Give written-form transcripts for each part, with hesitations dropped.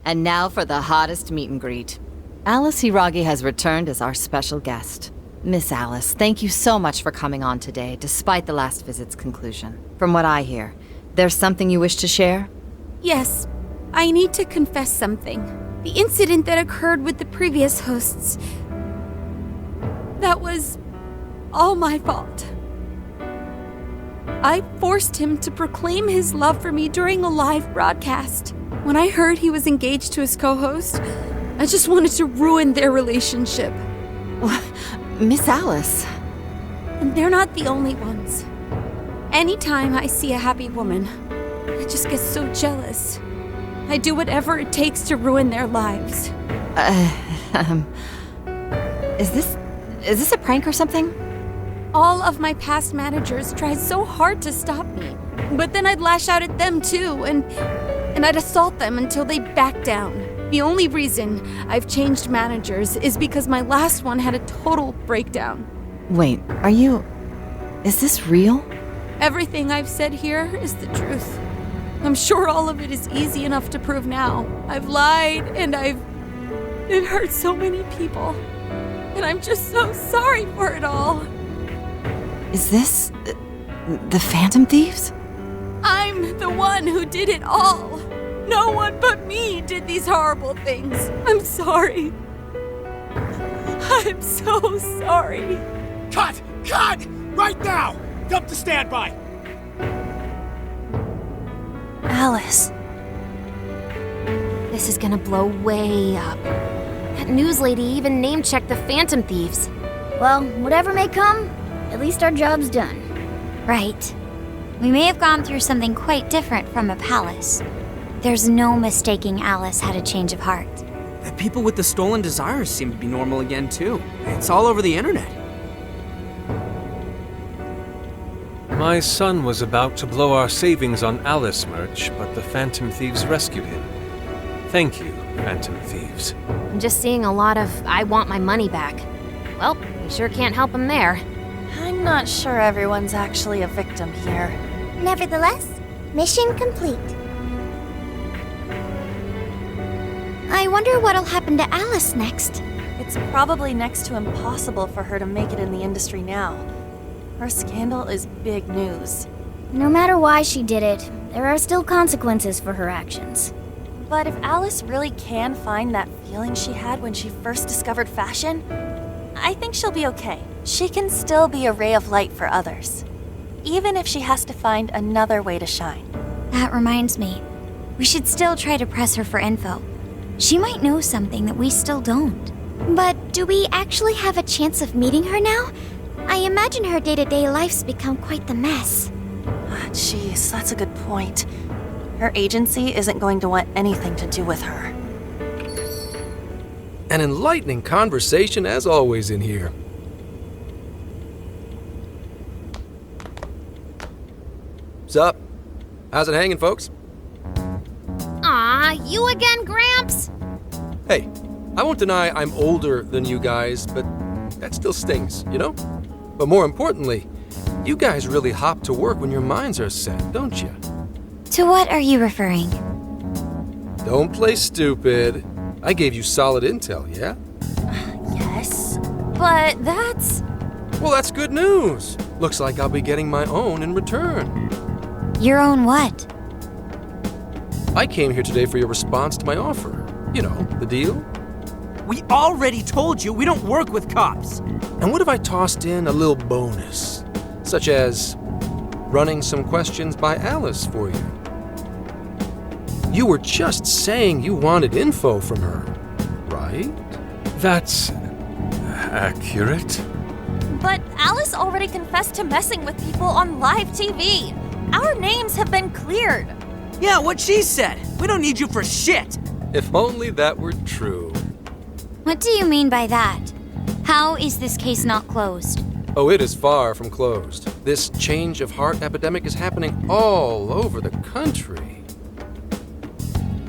And now for the hottest meet and greet. Alice Hiragi has returned as our special guest. Miss Alice, thank you so much for coming on today, despite the last visit's conclusion. From what I hear, there's something you wish to share? Yes, I need to confess something. The incident that occurred with the previous hosts. That was all my fault. I forced him to proclaim his love for me during a live broadcast. When I heard he was engaged to his co-host, I just wanted to ruin their relationship. Miss Alice. And they're not the only ones. Anytime I see a happy woman, I just get so jealous. I do whatever it takes to ruin their lives. Is this a prank or something? All of my past managers tried so hard to stop me, but then I'd lash out at them too, and I'd assault them until they backed down. The only reason I've changed managers is because my last one had a total breakdown. Wait, is this real? Everything I've said here is the truth. I'm sure all of it is easy enough to prove now. I've lied, and it hurt so many people. And I'm just so sorry for it all. Is this the Phantom Thieves? I'm the one who did it all. No one but me did these horrible things. I'm sorry. I'm so sorry. Cut! Cut! Right now! Dump to standby! Alice. This is gonna blow way up. That news lady even name-checked the Phantom Thieves. Well, whatever may come, at least our job's done. Right. We may have gone through something quite different from a palace. There's no mistaking Alice had a change of heart. The people with the stolen desires seem to be normal again, too. It's all over the internet. My son was about to blow our savings on Alice merch, but the Phantom Thieves rescued him. Thank you, Phantom Thieves. I'm just seeing a lot of I want my money back. Well, we sure can't help him there. I'm not sure everyone's actually a victim here. Nevertheless, mission complete. I wonder what'll happen to Alice next. It's probably next to impossible for her to make it in the industry now. Her scandal is big news. No matter why she did it, there are still consequences for her actions. But if Alice really can find that feeling she had when she first discovered fashion, I think she'll be okay. She can still be a ray of light for others, even if she has to find another way to shine. That reminds me, we should still try to press her for info. She might know something that we still don't. But do we actually have a chance of meeting her now? I imagine her day-to-day life's become quite the mess. Jeez, that's a good point. Her agency isn't going to want anything to do with her. An enlightening conversation as always in here. Sup? How's it hanging, folks? Aw, you again, Gramps? Hey, I won't deny I'm older than you guys, but that still stings, you know? But more importantly, you guys really hop to work when your minds are set, don't you? To what are you referring? Don't play stupid. I gave you solid intel, yeah? Yes, but that's... Well, that's good news. Looks like I'll be getting my own in return. Your own what? I came here today for your response to my offer. You know, the deal. We already told you we don't work with cops. And what if I tossed in a little bonus, such as running some questions by Alice for you? You were just saying you wanted info from her, right? That's accurate. But Alice already confessed to messing with people on live TV. Our names have been cleared. Yeah, what she said. We don't need you for shit. If only that were true. What do you mean by that? How is this case not closed? Oh, it is far from closed. This change of heart epidemic is happening all over the country.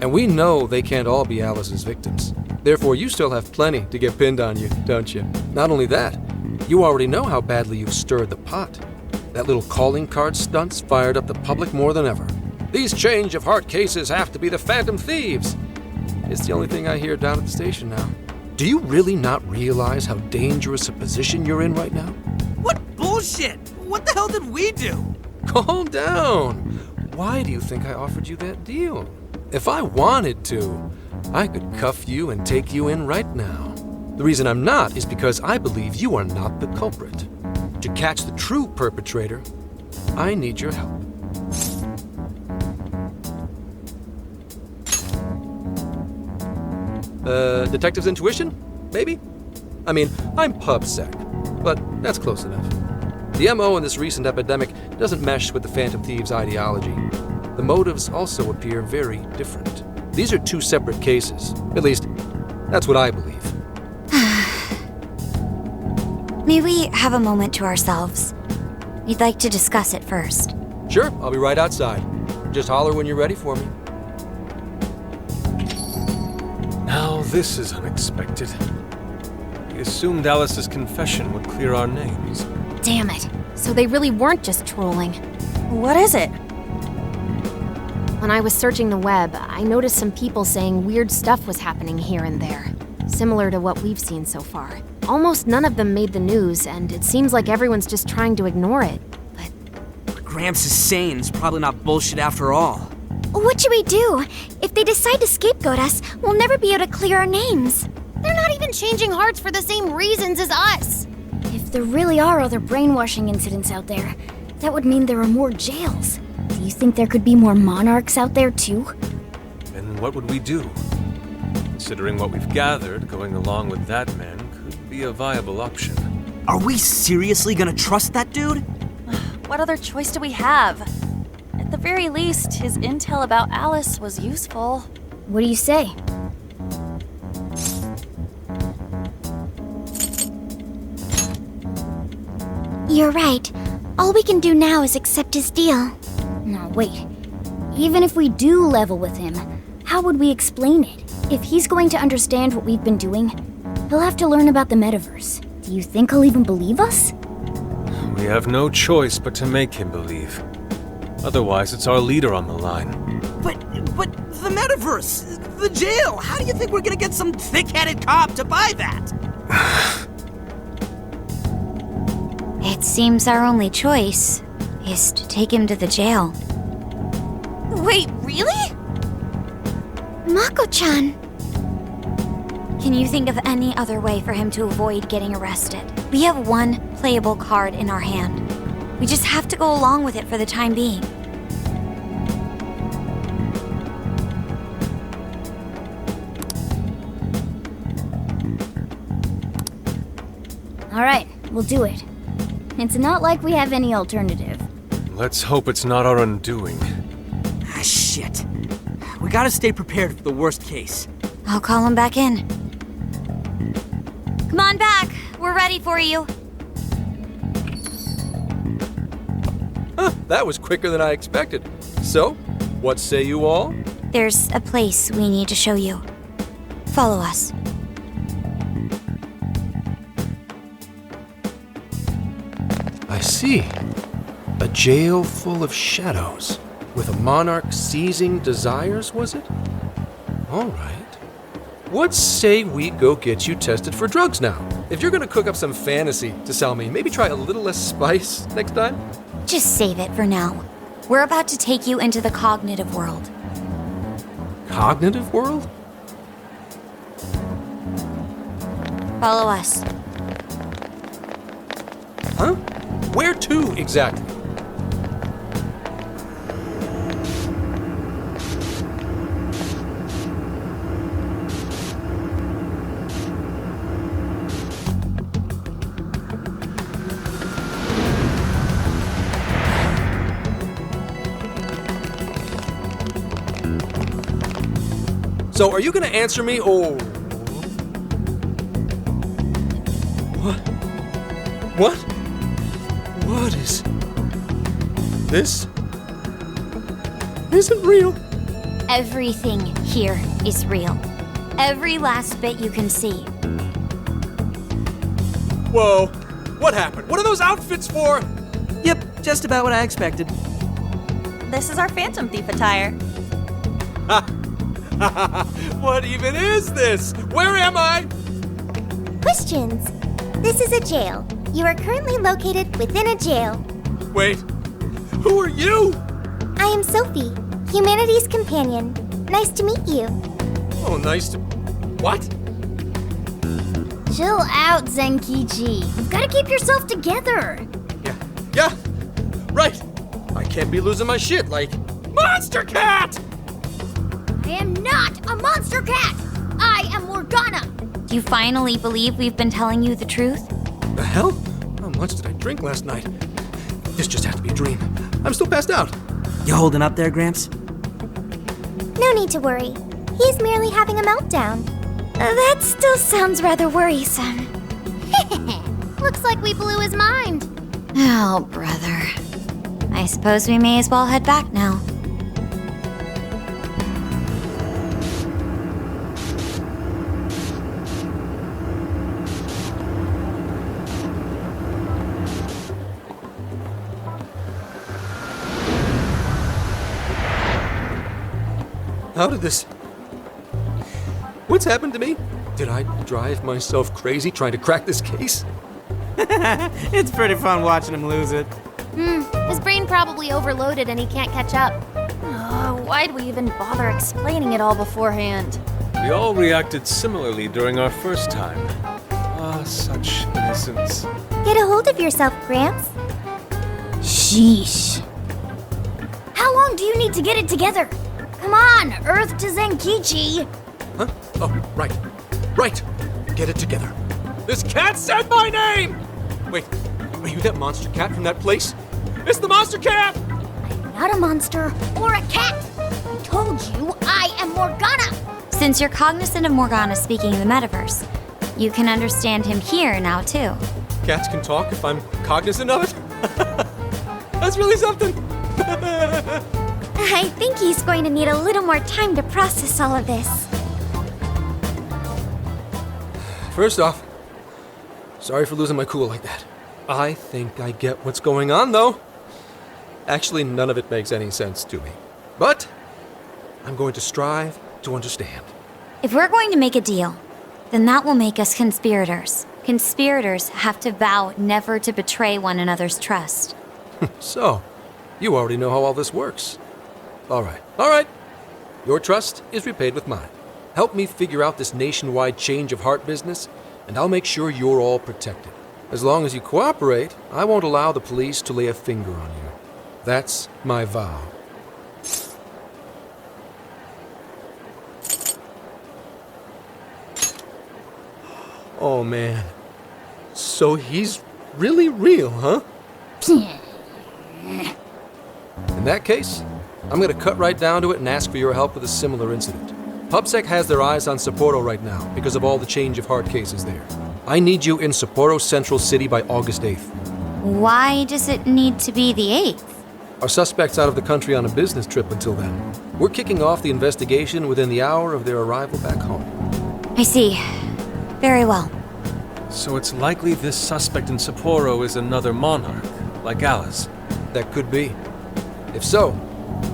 And we know they can't all be Alice's victims. Therefore, you still have plenty to get pinned on you, don't you? Not only that, you already know how badly you've stirred the pot. That little calling card stunt's fired up the public more than ever. These change of heart cases have to be the Phantom Thieves. It's the only thing I hear down at the station now. Do you really not realize how dangerous a position you're in right now? What bullshit? What the hell did we do? Calm down. Why do you think I offered you that deal? If I wanted to, I could cuff you and take you in right now. The reason I'm not is because I believe you are not the culprit. To catch the true perpetrator, I need your help. Detective's intuition? Maybe? I mean, I'm PubSec, but that's close enough. The MO in this recent epidemic doesn't mesh with the Phantom Thieves' ideology. The motives also appear very different. These are two separate cases. At least, that's what I believe. May we have a moment to ourselves? We'd like to discuss it first. Sure, I'll be right outside. Just holler when you're ready for me. Now this is unexpected. We assumed Alice's confession would clear our names. Damn it. So they really weren't just trolling. What is it? When I was searching the web, I noticed some people saying weird stuff was happening here and there, similar to what we've seen so far. Almost none of them made the news, and it seems like everyone's just trying to ignore it. What Gramps is saying is probably not bullshit after all. What should we do? If they decide to scapegoat us, we'll never be able to clear our names. They're not even changing hearts for the same reasons as us. If there really are other brainwashing incidents out there, that would mean there are more jails. Do you think there could be more monarchs out there too? Then what would we do? Considering what we've gathered, going along with that man could be a viable option. Are we seriously gonna trust that dude? What other choice do we have? At the very least, his intel about Alice was useful. What do you say? You're right. All we can do now is accept his deal. No, wait. Even if we do level with him, how would we explain it? If he's going to understand what we've been doing, he'll have to learn about the metaverse. Do you think he'll even believe us? We have no choice but to make him believe. Otherwise, it's our leader on the line. But the metaverse, the jail, how do you think we're gonna get some thick-headed cop to buy that? It seems our only choice is to take him to the jail. Wait, really? Mako-chan! Can you think of any other way for him to avoid getting arrested? We have one playable card in our hand. We just have to go along with it for the time being. All right, we'll do it. It's not like we have any alternative. Let's hope it's not our undoing. Ah, shit. We gotta stay prepared for the worst case. I'll call him back in. Come on back. We're ready for you. That was quicker than I expected. So, what say you all? There's a place we need to show you. Follow us. I see. A jail full of shadows. With a monarch seizing desires, was it? All right. What say we go get you tested for drugs now? If you're gonna cook up some fantasy to sell me, maybe try a little less spice next time? Just save it for now. We're about to take you into the cognitive world. Cognitive world? Follow us. Huh? Where to exactly? So, are you gonna answer me, or... What? What? What is... This... isn't real. Everything here is real. Every last bit you can see. Whoa. What happened? What are those outfits for? Yep, just about what I expected. This is our Phantom Thief attire. Ha! What even is this? Where am I? Questions. This is a jail. You are currently located within a jail. Wait, who are you? I am Sophie, humanity's companion. Nice to meet you. Oh, nice to... What? Chill out, Zenkichi. You've got to keep yourself together. Yeah, right. I can't be losing my shit like... Monster Cat! I am not a monster cat. I am Morgana. Do you finally believe we've been telling you the truth? The hell? How much did I drink last night? This just had to be a dream. I'm still passed out. You holding up there, Gramps? No need to worry. He's merely having a meltdown. That still sounds rather worrisome. Looks like we blew his mind. Oh, brother. I suppose we may as well head back now. How did this... What's happened to me? Did I drive myself crazy trying to crack this case? It's pretty fun watching him lose it. His brain probably overloaded and he can't catch up. Why'd we even bother explaining it all beforehand? We all reacted similarly during our first time. Ah, such innocence. Get a hold of yourself, Gramps. Sheesh. How long do you need to get it together? Come on, Earth to Zenkichi. Huh? Oh, right. Right. Get it together. This cat said my name! Wait, are you that monster cat from that place? It's the monster cat! Not a monster or a cat. I told you I am Morgana. Since you're cognizant of Morgana speaking in the metaverse, you can understand him here now, too. Cats can talk if I'm cognizant of it? That's really something. I think he's going to need a little more time to process all of this. First off, sorry for losing my cool like that. I think I get what's going on, though. Actually, none of it makes any sense to me. But I'm going to strive to understand. If we're going to make a deal, then that will make us conspirators. Conspirators have to vow never to betray one another's trust. So, you already know how all this works. All right. Your trust is repaid with mine. Help me figure out this nationwide change of heart business, and I'll make sure you're all protected. As long as you cooperate, I won't allow the police to lay a finger on you. That's my vow. Oh, man. So he's really real, huh? In that case, I'm gonna cut right down to it and ask for your help with a similar incident. PubSec has their eyes on Sapporo right now because of all the change of heart cases there. I need you in Sapporo Central City by August 8th. Why does it need to be the 8th? Our suspect's out of the country on a business trip until then. We're kicking off the investigation within the hour of their arrival back home. I see. Very well. So it's likely this suspect in Sapporo is another monarch, like Alice. That could be. If so,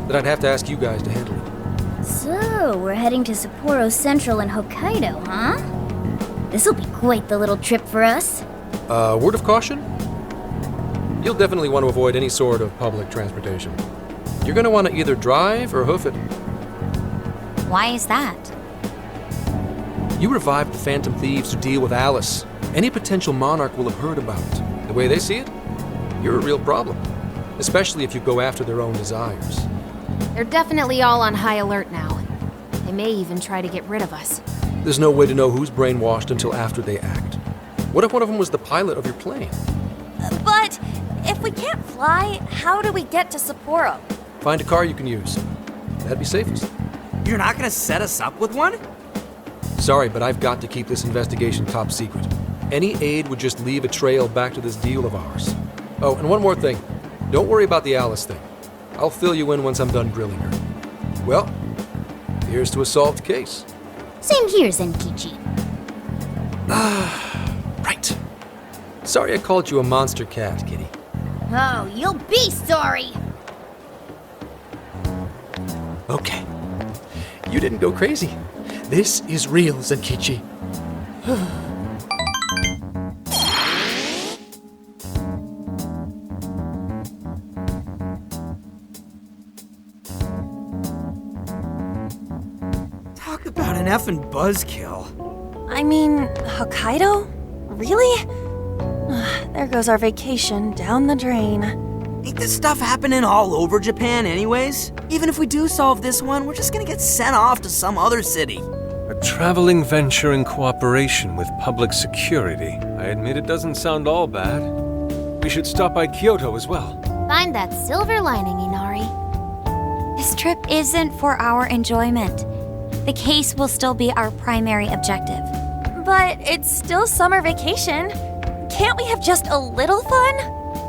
then I'd have to ask you guys to handle it. So, we're heading to Sapporo Central in Hokkaido, huh? This'll be quite the little trip for us. Word of caution? You'll definitely want to avoid any sort of public transportation. You're going to want to either drive or hoof it. Why is that? You revived the Phantom Thieves to deal with Alice. Any potential monarch will have heard about it. The way they see it, you're a real problem. Especially if you go after their own desires. They're definitely all on high alert now. They may even try to get rid of us. There's no way to know who's brainwashed until after they act. What if one of them was the pilot of your plane? But if we can't fly, how do we get to Sapporo? Find a car you can use. That'd be safest. You're not gonna set us up with one? Sorry, but I've got to keep this investigation top secret. Any aid would just leave a trail back to this deal of ours. Oh, and one more thing. Don't worry about the Alice thing. I'll fill you in once I'm done grilling her. Well, here's to a solved case. Same here, Zenkichi. Right. Sorry I called you a monster cat, kitty. Oh, you'll be sorry. Okay. You didn't go crazy. This is real, Zenkichi. Talk about an effing buzzkill. I mean, Hokkaido? Really? There goes our vacation down the drain. Ain't this stuff happening all over Japan anyways? Even if we do solve this one, we're just gonna get sent off to some other city. A traveling venture in cooperation with public security. I admit it doesn't sound all bad. We should stop by Kyoto as well. Find that silver lining, Inari. This trip isn't for our enjoyment. The case will still be our primary objective. But it's still summer vacation. Can't we have just a little fun?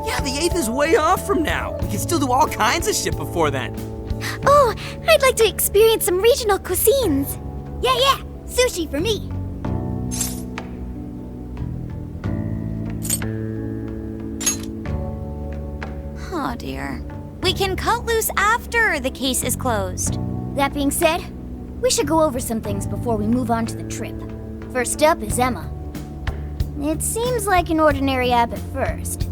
Yeah, the 8th is way off from now. We can still do all kinds of shit before then. Oh, I'd like to experience some regional cuisines. Yeah, sushi for me. Oh dear. We can cut loose after the case is closed. That being said, we should go over some things before we move on to the trip. First up is Emma. It seems like an ordinary app at first,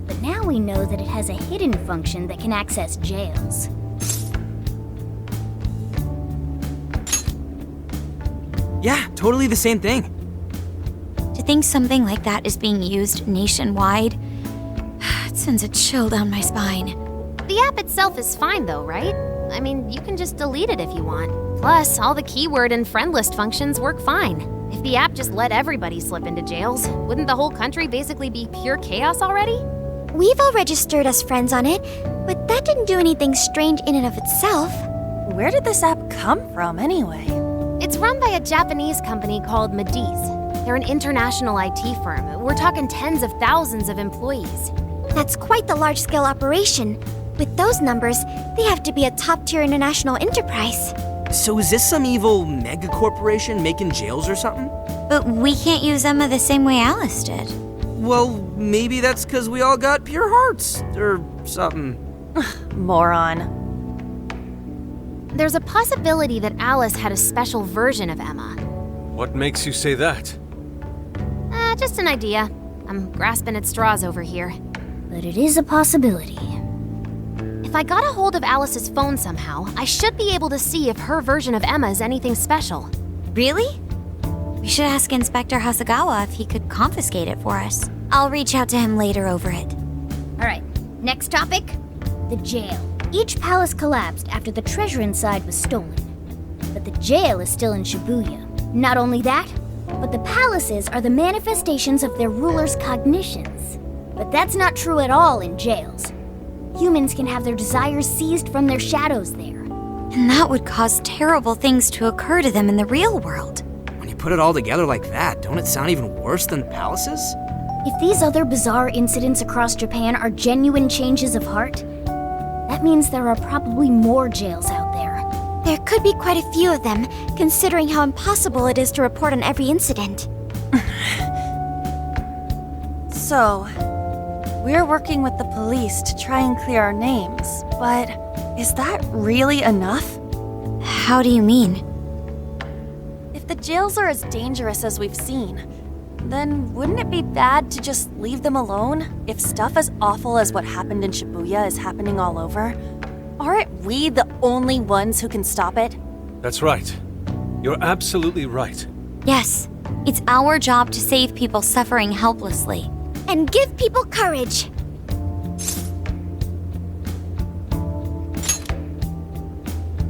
but now we know that it has a hidden function that can access jails. Yeah, totally the same thing. To think something like that is being used nationwide, it sends a chill down my spine. The app itself is fine though, right? I mean, you can just delete it if you want. Plus, all the keyword and friend list functions work fine. If the app just let everybody slip into jails, wouldn't the whole country basically be pure chaos already? We've all registered as friends on it, but that didn't do anything strange in and of itself. Where did this app come from anyway? It's run by a Japanese company called Mediz. They're an international IT firm. We're talking tens of thousands of employees. That's quite the large-scale operation. With those numbers, they have to be a top-tier international enterprise. So is this some evil mega corporation making jails or something? But we can't use Emma the same way Alice did. Well, maybe that's because we all got pure hearts, or something. Moron. There's a possibility that Alice had a special version of Emma. What makes you say that? Just an idea. I'm grasping at straws over here. But it is a possibility. If I got a hold of Alice's phone somehow, I should be able to see if her version of Emma is anything special. Really? We should ask Inspector Hasagawa if he could confiscate it for us. I'll reach out to him later over it. Alright, next topic, the jail. Each palace collapsed after the treasure inside was stolen. But the jail is still in Shibuya. Not only that, but the palaces are the manifestations of their rulers' cognitions. But that's not true at all in jails. Humans can have their desires seized from their shadows there. And that would cause terrible things to occur to them in the real world. When you put it all together like that, don't it sound even worse than palaces? If these other bizarre incidents across Japan are genuine changes of heart, that means there are probably more jails out there. There could be quite a few of them, considering how impossible it is to report on every incident. So, we're working with the police to try and clear our names, but is that really enough? How do you mean? If the jails are as dangerous as we've seen, then wouldn't it be bad to just leave them alone if stuff as awful as what happened in Shibuya is happening all over? Aren't we the only ones who can stop it? That's right. You're absolutely right. Yes, it's our job to save people suffering helplessly. And give people courage.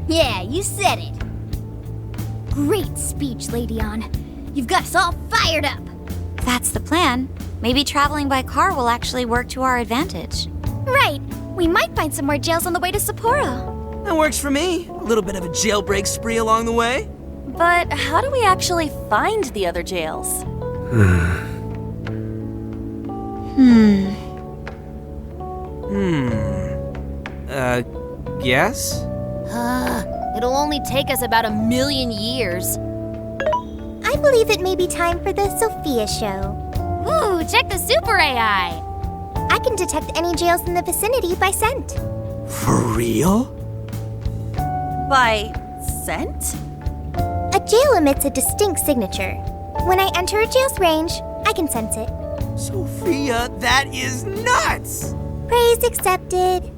Yeah, you said it. Great speech, Lady Ann. You've got us all fired up. If that's the plan, maybe traveling by car will actually work to our advantage. Right. We might find some more jails on the way to Sapporo. That works for me. A little bit of a jailbreak spree along the way. But how do we actually find the other jails? Guess? It'll only take us about 1,000,000 years. I believe it may be time for the Sophia show. Ooh, check the super AI! I can detect any jails in the vicinity by scent. For real? By scent? A jail emits a distinct signature. When I enter a jail's range, I can sense it. Sophia, that is nuts! Praise accepted.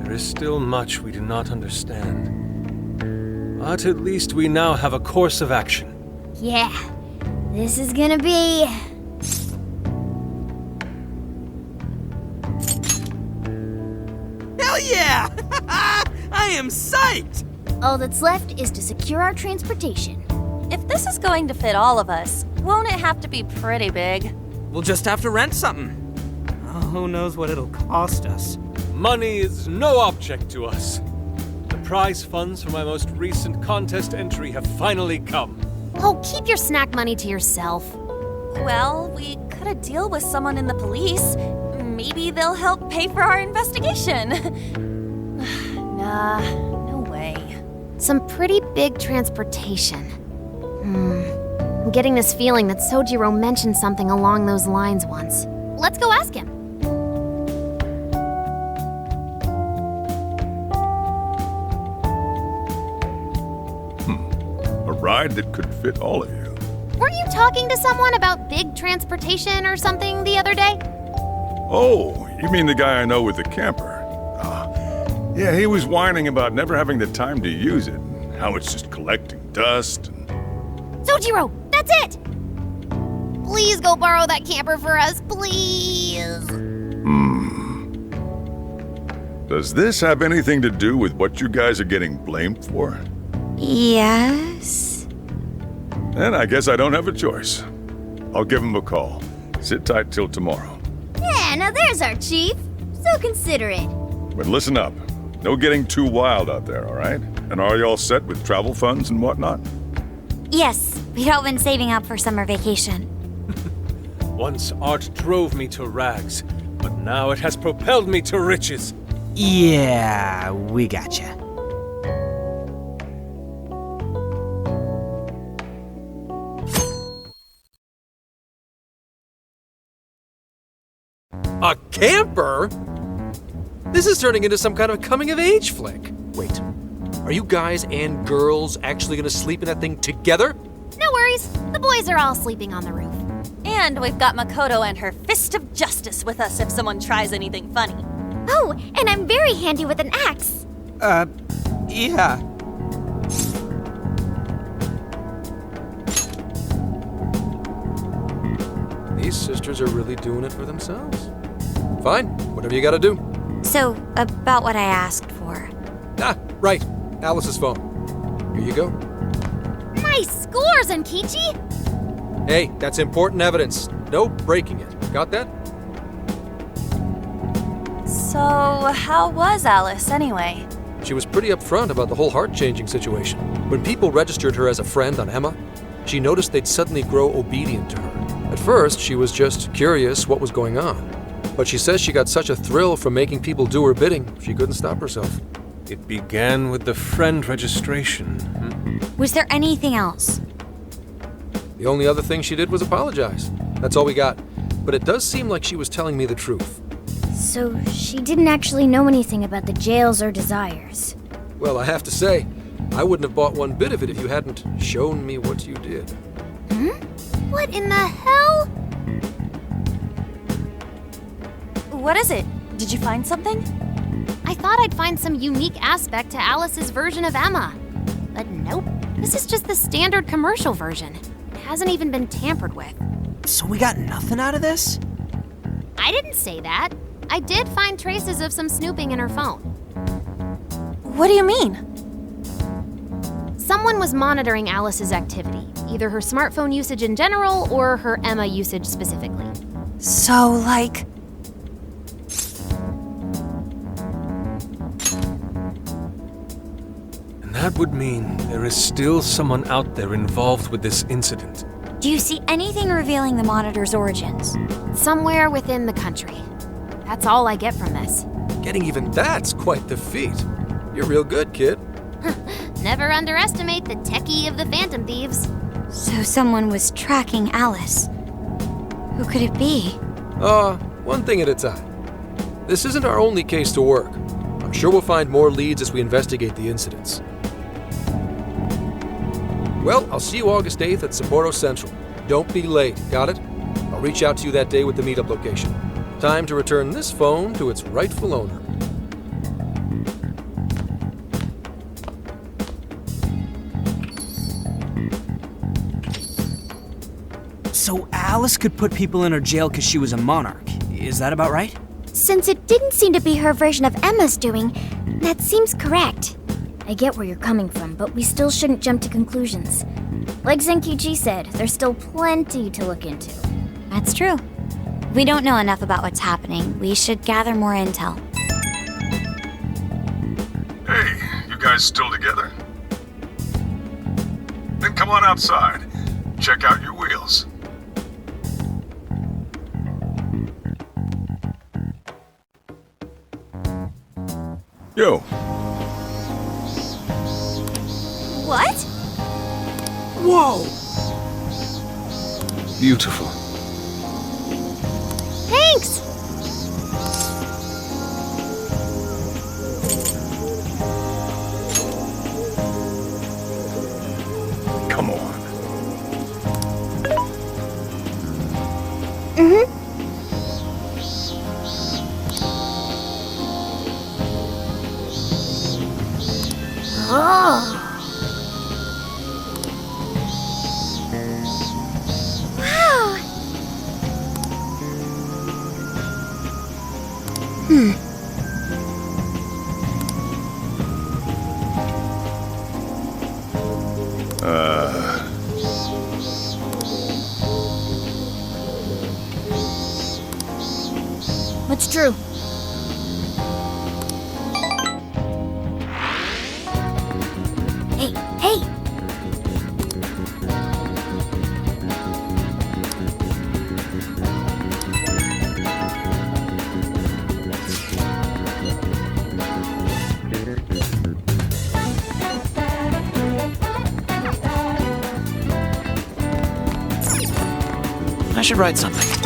There is still much we do not understand. But at least we now have a course of action. Yeah, this is gonna be... Hell yeah! I am psyched! All that's left is to secure our transportation. If this is going to fit all of us, won't it have to be pretty big? We'll just have to rent something. Oh, who knows what it'll cost us. Money is no object to us. The prize funds for my most recent contest entry have finally come. Oh, keep your snack money to yourself. Well, we could a deal with someone in the police. Maybe they'll help pay for our investigation. Nah, no way. Some pretty big transportation. I'm getting this feeling that Sojiro mentioned something along those lines once. Let's go ask him. A ride that could fit all of you. Weren't you talking to someone about big transportation or something the other day? Oh, you mean the guy I know with the camper? Yeah, he was whining about never having the time to use it. How it's just collecting dust and... Sojiro, that's it! Please go borrow that camper for us, please. Does this have anything to do with what you guys are getting blamed for? Yes. Then I guess I don't have a choice. I'll give him a call. Sit tight till tomorrow. Yeah, now there's our chief. So considerate. But listen up. No getting too wild out there, all right? And are y'all set with travel funds and whatnot? Yes, we'd all been saving up for summer vacation. Once art drove me to rags, but now it has propelled me to riches. Yeah, we gotcha. A camper? This is turning into some kind of coming-of-age flick. Wait, are you guys and girls actually gonna sleep in that thing together? No worries. The boys are all sleeping on the roof. And we've got Makoto and her Fist of Justice with us if someone tries anything funny. Oh, and I'm very handy with an axe. Yeah. These sisters are really doing it for themselves. Fine, whatever you gotta do. So, about what I asked for. Ah, right. Alice's phone. Here you go. Nice scores, Enkichi! Hey, that's important evidence. No breaking it. Got that? So, how was Alice anyway? She was pretty upfront about the whole heart-changing situation. When people registered her as a friend on Emma, she noticed they'd suddenly grow obedient to her. At first, she was just curious what was going on. But she says she got such a thrill from making people do her bidding, she couldn't stop herself. It began with the friend registration. Was there anything else? The only other thing she did was apologize. That's all we got. But it does seem like she was telling me the truth. So she didn't actually know anything about the jails or desires. Well, I have to say, I wouldn't have bought one bit of it if you hadn't shown me what you did. What in the hell? What is it? Did you find something? I thought I'd find some unique aspect to Alice's version of Emma. But nope. This is just the standard commercial version. It hasn't even been tampered with. So we got nothing out of this? I didn't say that. I did find traces of some snooping in her phone. What do you mean? Someone was monitoring Alice's activity, either her smartphone usage in general or her Emma usage specifically. So, like... And that would mean there is still someone out there involved with this incident. Do you see anything revealing the monitor's origins? Somewhere within the country. That's all I get from this. Getting even that's quite the feat. You're real good, kid. Never underestimate the techie of the Phantom Thieves. So someone was tracking Alice. Who could it be? One thing at a time. This isn't our only case to work. On I'm sure we'll find more leads as we investigate the incidents. Well, I'll see you August 8th at Sapporo Central. Don't be late, got it? I'll reach out to you that day with the meetup location. Time to return this phone to its rightful owner. So Alice could put people in her jail because she was a monarch. Is that about right? Since it didn't seem to be her version of Emma's doing, that seems correct. I get where you're coming from, but we still shouldn't jump to conclusions. Like Zenkichi said, there's still plenty to look into. That's true. We don't know enough about what's happening. We should gather more intel. Hey, you guys still together? Then come on outside. Check out your wheels. Yo. What? Whoa! Beautiful. Thanks! Come on. Oh! Wow! What's true? Hey! I should write something.